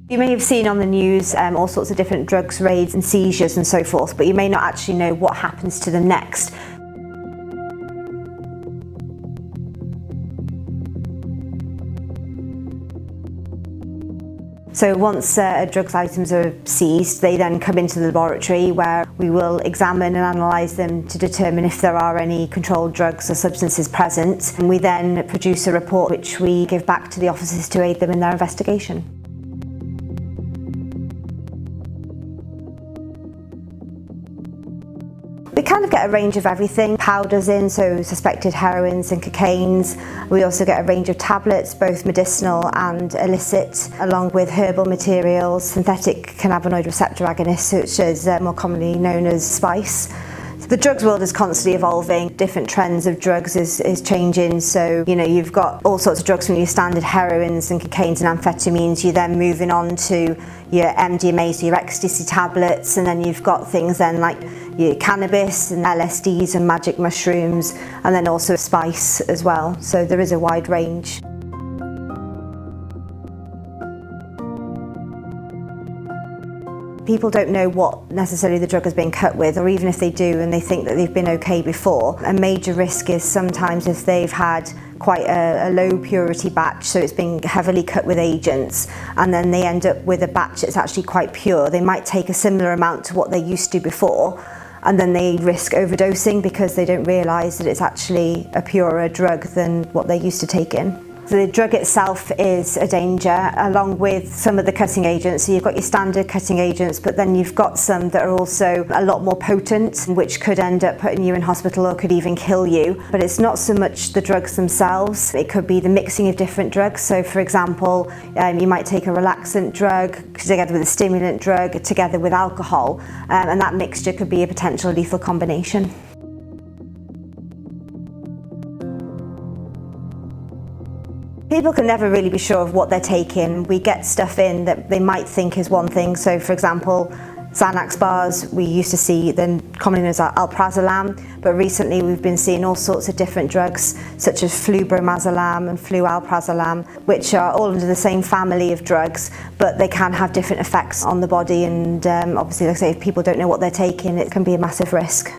You may have seen on the news all sorts of different drugs raids and seizures and so forth, but you may not actually know what happens to them next. So once drugs items are seized, they then come into the laboratory where we will examine and analyse them to determine if there are any controlled drugs or substances present. And we then produce a report which we give back to the officers to aid them in their investigation. We kind of get a range of everything. Powders in, so suspected heroines and cocaines. We also get a range of tablets, both medicinal and illicit, along with herbal materials, synthetic cannabinoid receptor agonists, which is more commonly known as spice. The drugs world is constantly evolving. Different trends of drugs is changing. So, you've got all sorts of drugs from your standard heroines and cocaines and amphetamines. You're then moving on to your MDMA, so your ecstasy tablets, and then you've got things then like your cannabis and LSDs and magic mushrooms, and then also spice as well. So there is a wide range. People don't know what necessarily the drug has been cut with, or even if they do and they think that they've been okay before. A major risk is sometimes if they've had quite a low purity batch, so it's been heavily cut with agents, and then they end up with a batch that's actually quite pure. They might take a similar amount to what they used to before, and then they risk overdosing because they don't realise that it's actually a purer drug than what they used to take in. The drug itself is a danger, along with some of the cutting agents. So you've got your standard cutting agents, but then you've got some that are also a lot more potent, which could end up putting you in hospital or could even kill you. But it's not so much the drugs themselves. It could be the mixing of different drugs. So for example, you might take a relaxant drug together with a stimulant drug, together with alcohol, and that mixture could be a potential lethal combination. People can never really be sure of what they're taking. We get stuff in that they might think is one thing. So for example, Xanax bars, we used to see them commonly known as alprazolam, but recently we've been seeing all sorts of different drugs such as flubromazolam and flualprazolam, which are all under the same family of drugs, but they can have different effects on the body, and obviously, like I say, if people don't know what they're taking, it can be a massive risk.